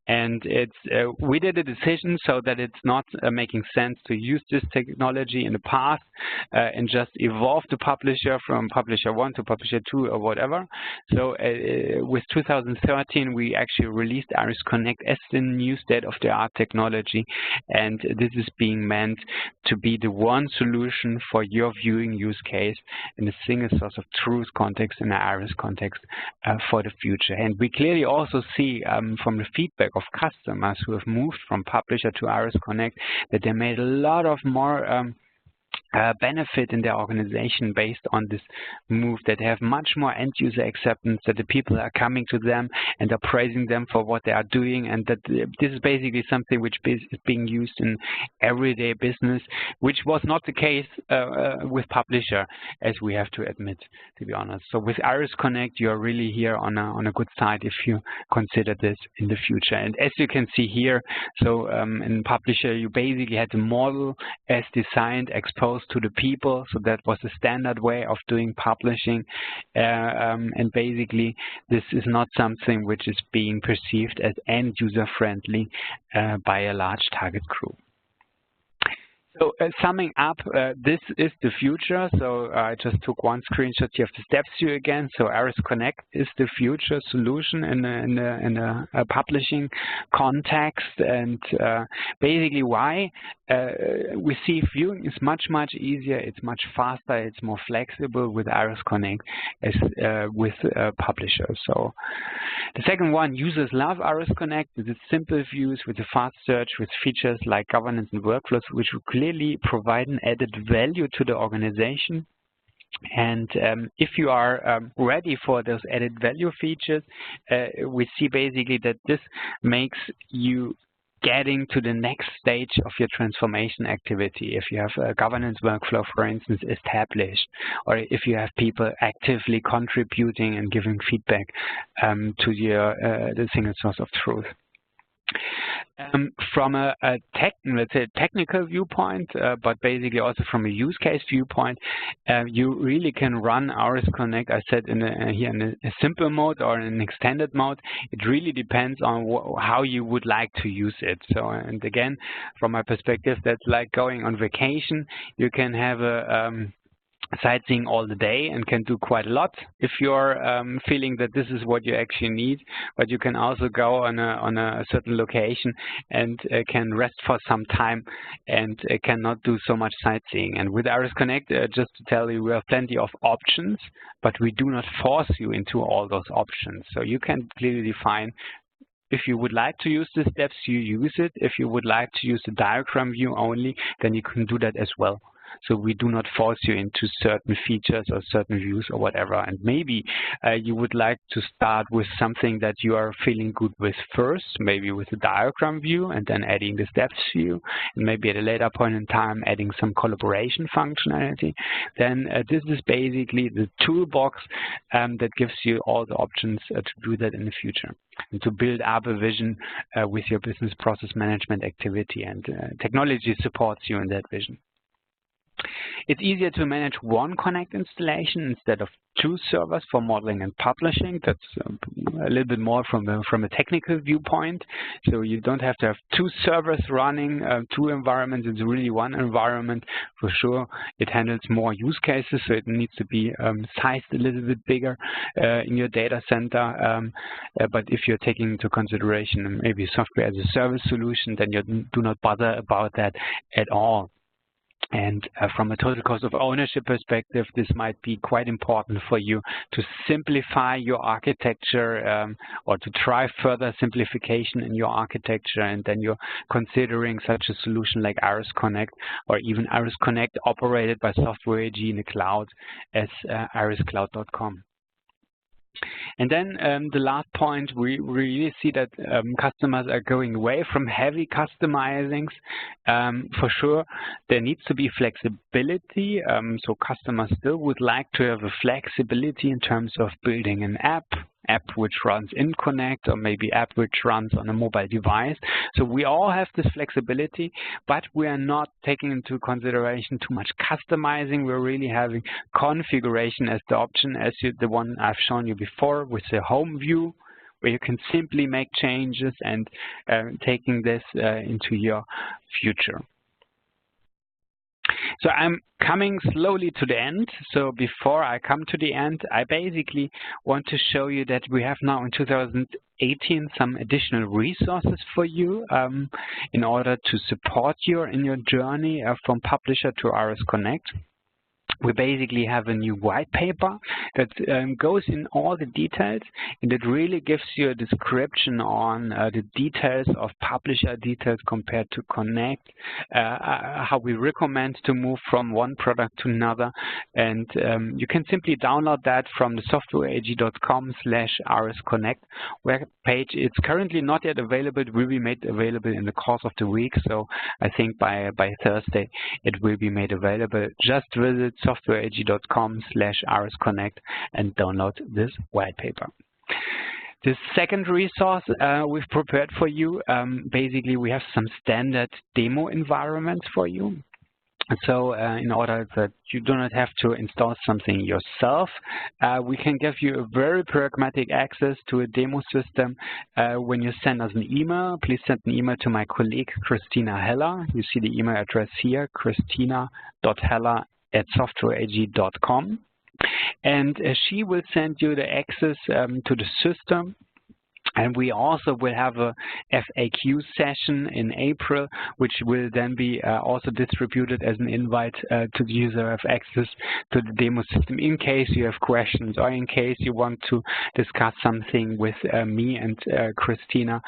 S2: And it's we did a decision so that it's not making sense to use this technology in the past and just evolve the publisher from publisher 1 to publisher 2 or whatever. So with 2013, we actually released ARIS Connect as the new state-of-the-art technology, and this is being meant to be the one solution for your viewing use case in a single source of truth context, in an ARIS context for the future. And we clearly also see from the feedback of customers who have moved from Publisher to ARIS Connect that they made a lot of more benefit in their organization based on this move, that they have much more end user acceptance, that the people are coming to them and are praising them for what they are doing, and that this is basically something which is being used in everyday business, which was not the case with Publisher, as we have to admit, to be honest. So with ARIS Connect, you are really here on a good side if you consider this in the future. And as you can see here, so in Publisher, you basically had the model as designed, exposed to the people, so that was the standard way of doing publishing, and basically this is not something which is being perceived as end user friendly by a large target group. So summing up, this is the future. So I just took one screenshot here of the steps view again. So ARIS Connect is the future solution in a publishing context. And basically why? We see viewing is much easier, it's much faster, it's more flexible with ARIS Connect as with Publisher. So the second one, users love ARIS Connect with its simple views, with the fast search, with features like governance and workflows, which will clearly provide an added value to the organization. And if you are ready for those added value features, we see basically that this makes you getting to the next stage of your transformation activity. If you have a governance workflow, for instance, established, or if you have people actively contributing and giving feedback to your the single source of truth. From a let's say technical viewpoint, but basically also from a use case viewpoint, you really can run ARIS Connect, I said, here in a simple mode or in an extended mode. It really depends on how you would like to use it. So, and again, from my perspective, that's like going on vacation. You can have a sightseeing all the day and can do quite a lot if you're feeling that this is what you actually need, but you can also go on a certain location and can rest for some time and cannot do so much sightseeing. And with ARIS Connect, just to tell you, we have plenty of options, but we do not force you into all those options. So you can clearly define if you would like to use the steps, you use it. If you would like to use the diagram view only, then you can do that as well. So we do not force you into certain features or certain views or whatever. And maybe you would like to start with something that you are feeling good with first, maybe with the diagram view and then adding the steps view, and maybe at a later point in time adding some collaboration functionality. Then this is basically the toolbox that gives you all the options to do that in the future and to build up a vision with your business process management activity. And technology supports you in that vision. It's easier to manage one Connect installation instead of 2 servers for modeling and publishing. That's a little bit more from a technical viewpoint. So you don't have to have 2 servers running, 2 environments. It's really one environment for sure. It handles more use cases, so it needs to be sized a little bit bigger in your data center. But if you're taking into consideration maybe software as a service solution, then you do not bother about that at all. And from a total cost of ownership perspective, this might be quite important for you to simplify your architecture or to try further simplification in your architecture. And then you're considering such a solution like ARIS Connect or even ARIS Connect operated by Software AG in the cloud as ariscloud.com. And then the last point, we really see that customers are going away from heavy customizings. For sure, there needs to be flexibility. So customers still would like to have a flexibility in terms of building an app which runs in Connect, or maybe app which runs on a mobile device. So we all have this flexibility, but we are not taking into consideration too much customizing. We're really having configuration as the option, as the one I've shown you before with the home view, where you can simply make changes and taking this into your future. So I'm coming slowly to the end. So before I come to the end, I basically want to show you that we have now in 2018 some additional resources for you in order to support you in your journey from Publisher to ARIS Connect. we basically have a new white paper that goes in all the details, and it really gives you a description on the details of publisher details compared to Connect, how we recommend to move from one product to another. And you can simply download that from the softwareag.com/ARIS Connect web page. It's currently not yet available. It will be made available in the course of the week. So I think by Thursday it will be made available. Just visit softwareag.com/ARIS Connect and download this white paper. The second resource we've prepared for you, basically we have some standard demo environments for you. So in order that you do not have to install something yourself, we can give you a very pragmatic access to a demo system. When you send us an email, please send an email to my colleague, Christina Heller. You see the email address here, christina.heller@softwareag.com. And she will send you the access to the system. And we also will have a FAQ session in April, which will then be also distributed as an invite to the user who have access to the demo system in case you have questions or in case you want to discuss something with me and Christina.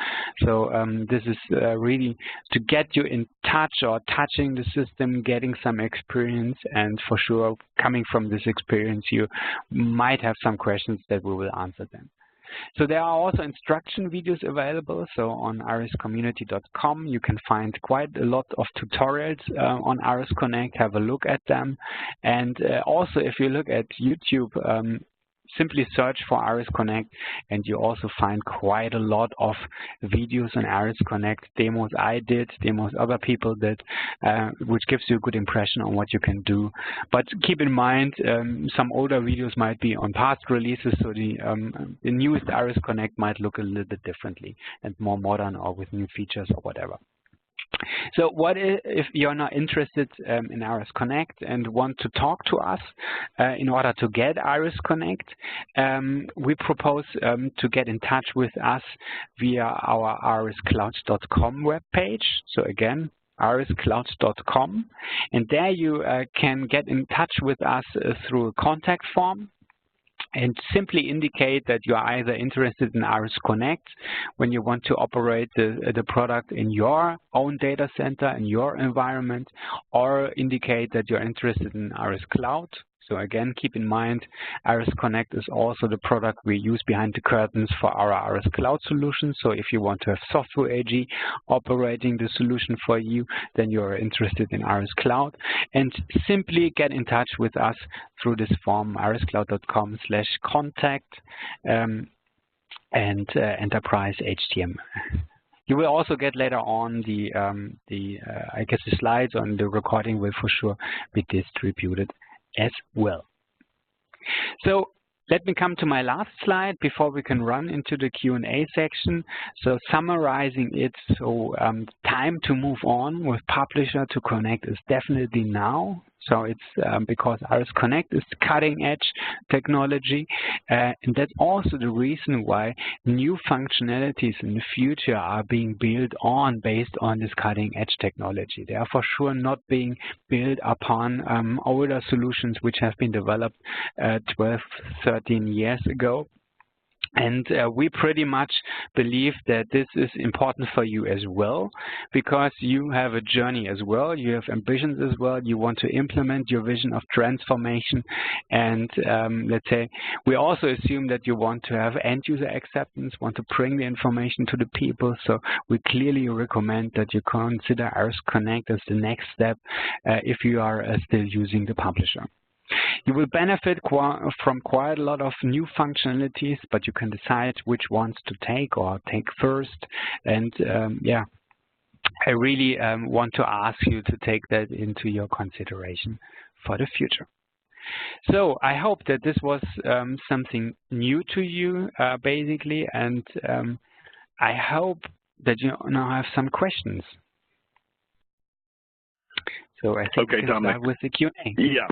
S2: So this is really to get you in touch or touching the system, getting some experience, and for sure, coming from this experience, you might have some questions that we will answer them. So there are also instruction videos available. So on ariscommunity.com, you can find quite a lot of tutorials on ARIS Connect. Have a look at them. And also, if you look at YouTube, simply search for ARIS Connect, and you also find quite a lot of videos on ARIS Connect, demos I did, demos other people did, which gives you a good impression on what you can do. But keep in mind, some older videos might be on past releases, so the newest ARIS Connect might look a little bit differently and more modern or with new features or whatever. So what if you're not interested in ARIS Connect and want to talk to us in order to get ARIS Connect? We propose to get in touch with us via our ariscloud.com webpage. So again, ariscloud.com, and there you can get in touch with us through a contact form. And simply indicate that you are either interested in ARIS Connect when you want to operate the product in your own data center, in your environment, or indicate that you're interested in ARIS Cloud. So again, keep in mind, ARIS Connect is also the product we use behind the curtains for our ARIS Cloud solution. So if you want to have Software AG operating the solution for you, then you're interested in ARIS Cloud. And simply get in touch with us through this form, ariscloud.com/contact and enterprise HTML. You will also get later on I guess the slides on the recording will for sure be distributed as well. So let me come to my last slide before we can run into the Q&A section. So summarizing it, so time to move on with Publisher to Connect is definitely now. So it's because ARIS Connect is cutting-edge technology, and that's also the reason why new functionalities in the future are being built on based on this cutting-edge technology. They are for sure not being built upon older solutions which have been developed 12, 13 years ago. And we pretty much believe that this is important for you as well, because you have a journey as well, you have ambitions as well, you want to implement your vision of transformation, and let's say we also assume that you want to have end-user acceptance, want to bring the information to the people, so we clearly recommend that you consider ARIS Connect as the next step if you are still using the Publisher. You will benefit from quite a lot of new functionalities, but you can decide which ones to take or take first. And yeah, I really want to ask you to take that into your consideration for the future. So I hope that this was something new to you, basically, and I hope that you now have some questions. So I think we can start with the Q&A.
S1: Yeah.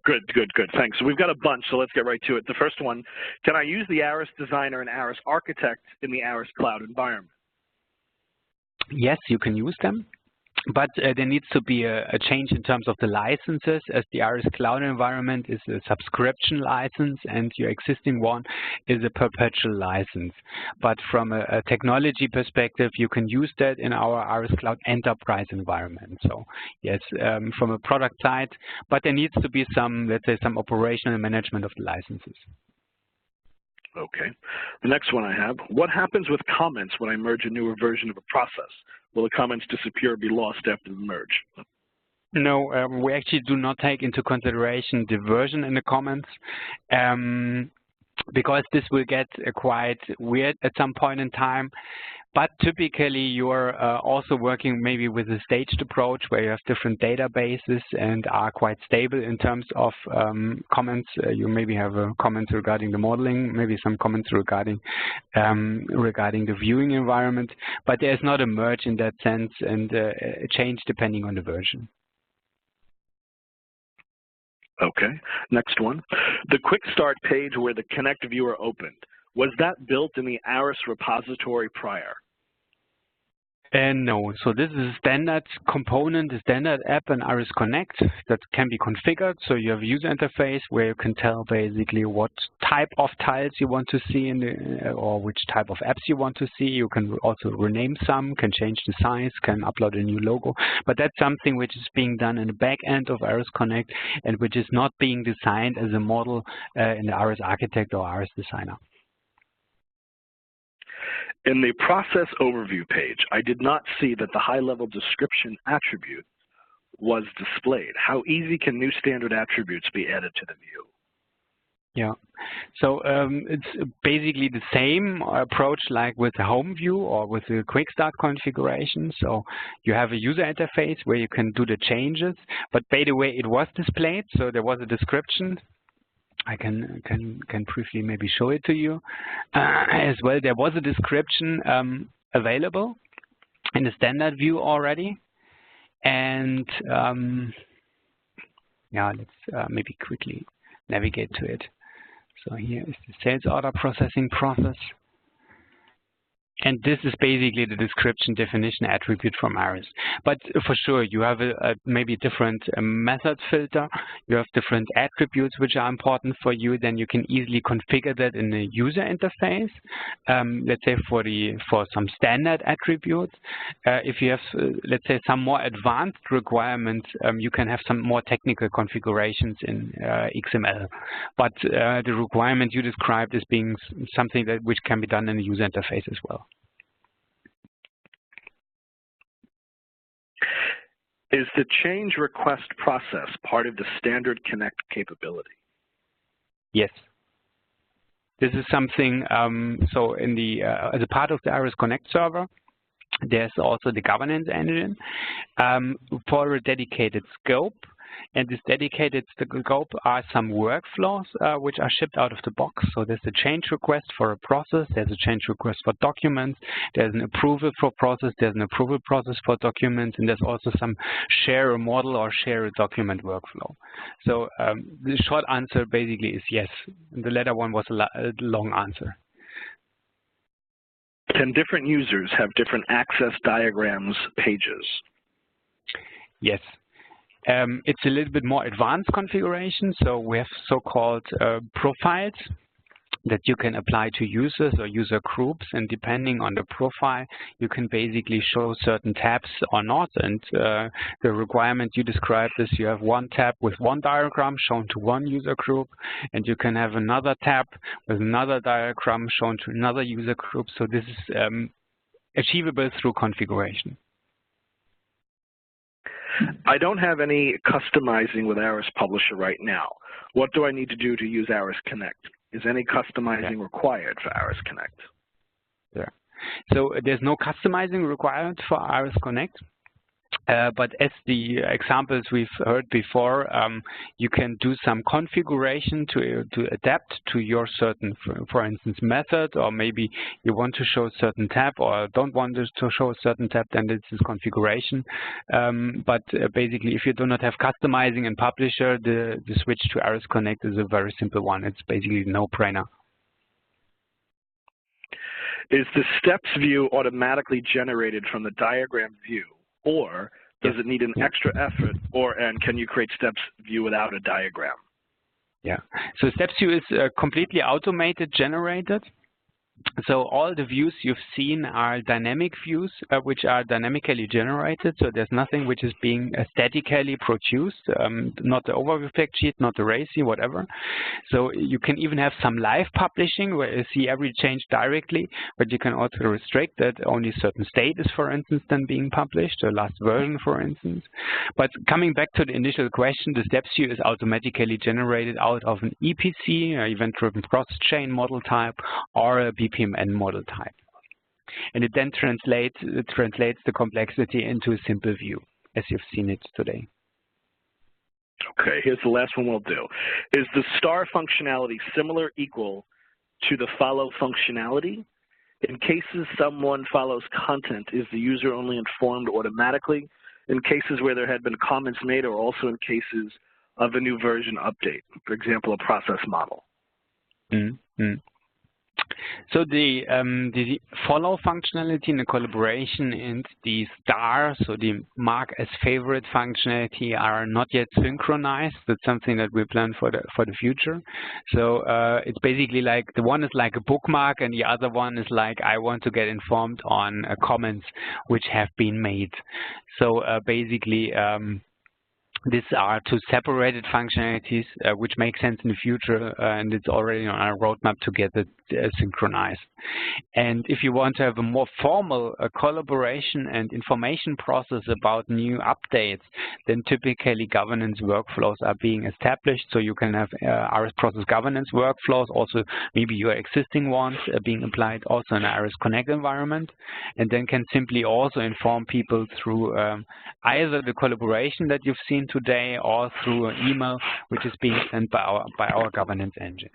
S1: Good. Thanks. So we've got a bunch, so let's get right to it. The first one, can I use the ARIS Designer and ARIS Architect in the ARIS Cloud environment?
S2: Yes, you can use them. But there needs to be a change in terms of the licenses, as the ARIS Cloud environment is a subscription license and your existing one is a perpetual license. But from a technology perspective, you can use that in our ARIS Cloud enterprise environment. So yes, from a product side, but there needs to be some, let's say, some operational management of the licenses.
S1: Okay. The next one I have, what happens with comments when I merge a newer version of a process? Will the comments disappear or be lost after the merge?
S2: No, we actually do not take into consideration the version in the comments because this will get quite weird at some point in time. But typically, you're also working maybe with a staged approach where you have different databases and are quite stable in terms of comments. You maybe have comments regarding the modeling, maybe some comments regarding the viewing environment. But there's not a merge in that sense and a change depending on the version.
S1: Okay. Next one. The quick start page where the Connect viewer opened. Was that built in the ARIS repository prior?
S2: No. So this is a standard component, a standard app in ARIS Connect that can be configured. So you have a user interface where you can tell basically what type of tiles you want to see in the, or which type of apps you want to see. You can also rename some, can change the size, can upload a new logo. But that's something which is being done in the back end of ARIS Connect and which is not being designed as a model in the ARIS Architect or ARIS Designer.
S1: In the process overview page, I did not see that the high-level description attribute was displayed. How easy can new standard attributes be added to the view?
S2: Yeah, so it's basically the same approach like with the home view or with the quick start configuration. So you have a user interface where you can do the changes, but by the way, it was displayed, so there was a description. I can briefly maybe show it to you as well. There was a description available in the standard view already, and yeah, let's maybe quickly navigate to it. So here is the sales order processing process. And this is basically the description definition attribute from ARIS. But for sure, you have a maybe different method filter. You have different attributes which are important for you. Then you can easily configure that in the user interface. Let's say for some standard attributes. If you have, let's say, some more advanced requirements, you can have some more technical configurations in XML. But the requirement you described is being something that which can be done in the user interface as well.
S1: Is the change request process part of the standard Connect capability?
S2: Yes. This is something, so in the, as a part of the ARIS Connect server, there's also the governance engine for a dedicated scope. And this dedicated scope are some workflows which are shipped out of the box. So there's a change request for a process, there's a change request for documents, there's an approval for process, there's an approval process for documents, and there's also some share a model or share a document workflow. So the short answer basically is yes. The latter one was a long answer.
S1: Can different users have different access diagrams pages?
S2: Yes. It's a little bit more advanced configuration. So we have so-called profiles that you can apply to users or user groups, and depending on the profile, you can basically show certain tabs or not. And the requirement you described is you have one tab with one diagram shown to one user group, and you can have another tab with another diagram shown to another user group. So this is achievable through configuration.
S1: I don't have any customizing with ARIS Publisher right now. What do I need to do to use ARIS Connect? Is any customizing required for ARIS Connect?
S2: Yeah. So there's no customizing required for ARIS Connect. But as the examples we've heard before, you can do some configuration to adapt to your certain, for instance, method, or maybe you want to show a certain tab or don't want to show a certain tab, then this is configuration. But basically, if you do not have customizing in Publisher, the switch to ARIS Connect is a very simple one. It's basically a no-brainer. Is
S1: the steps view automatically generated from the diagram view, or Does it need an extra effort, and can you create steps view without a diagram?
S2: Yeah, so steps view is completely automated, generated. So all the views you've seen are dynamic views, which are dynamically generated. So there's nothing which is being statically produced, not the overview fact sheet, not the RACI, whatever. So you can even have some live publishing where you see every change directly, but you can also restrict that only certain state is, for instance, then being published, the last version, for instance. But coming back to the initial question, the steps view is automatically generated out of an EPC, event-driven cross-chain model type, or a BPMN model type. And it then translates the complexity into a simple view, as you've seen it today.
S1: Okay, here's the last one we'll do. Is the star functionality similar, equal to the follow functionality? In cases someone follows content, is the user only informed automatically? In cases where there had been comments made, or also in cases of a new version update, for example, a process model?
S2: Mm-hmm. So the follow functionality in the collaboration and the star, so the mark as favorite functionality, are not yet synchronized. That's something that we plan for the future. So it's basically like the one is like a bookmark, and the other one is like I want to get informed on comments which have been made. So basically. These are two separated functionalities which make sense in the future, and it's already on our roadmap to get it synchronized. And if you want to have a more formal collaboration and information process about new updates, then typically governance workflows are being established. So you can have ARIS process governance workflows, also maybe your existing ones being applied also in the ARIS Connect environment, and then can simply also inform people through either the collaboration that you've seen today or through an email which is being sent by our governance engine.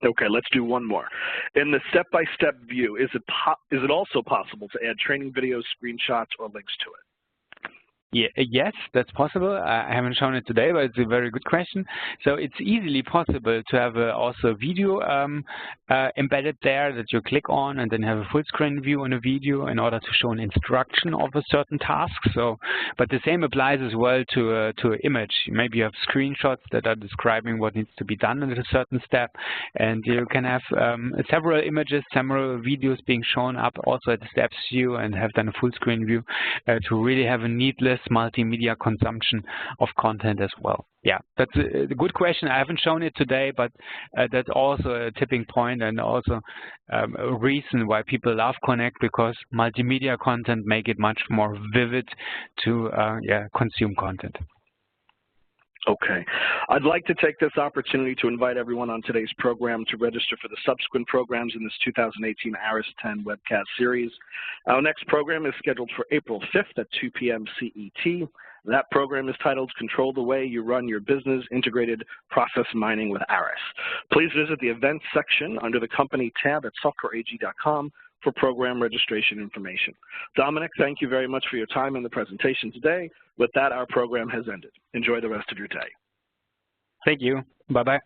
S1: Okay, let's do one more. In the step-by-step view, is it also possible to add training videos, screenshots, or links to it?
S2: Yeah, yes, that's possible. I haven't shown it today, but it's a very good question. So it's easily possible to have also a video embedded there that you click on, and then have a full screen view on a video in order to show an instruction of a certain task. So, but the same applies as well to an image. Maybe you have screenshots that are describing what needs to be done in a certain step, and you can have several images, several videos being shown up also at the steps view, and have then a full screen view to really have a needless multimedia consumption of content as well. Yeah, that's a good question. I haven't shown it today, but that's also a tipping point, and also a reason why people love Connect, because multimedia content make it much more vivid to consume content.
S1: Okay. I'd like to take this opportunity to invite everyone on today's program to register for the subsequent programs in this 2018 ARIS 10 webcast series. Our next program is scheduled for April 5th at 2 p.m. CET. That program is titled Control the Way You Run Your Business, Integrated Process Mining with ARIS. Please visit the events section under the company tab at softwareag.com for program registration information. Dominik, thank you very much for your time in the presentation today. With that, our program has ended. Enjoy the rest of your day.
S2: Thank you. Bye-bye.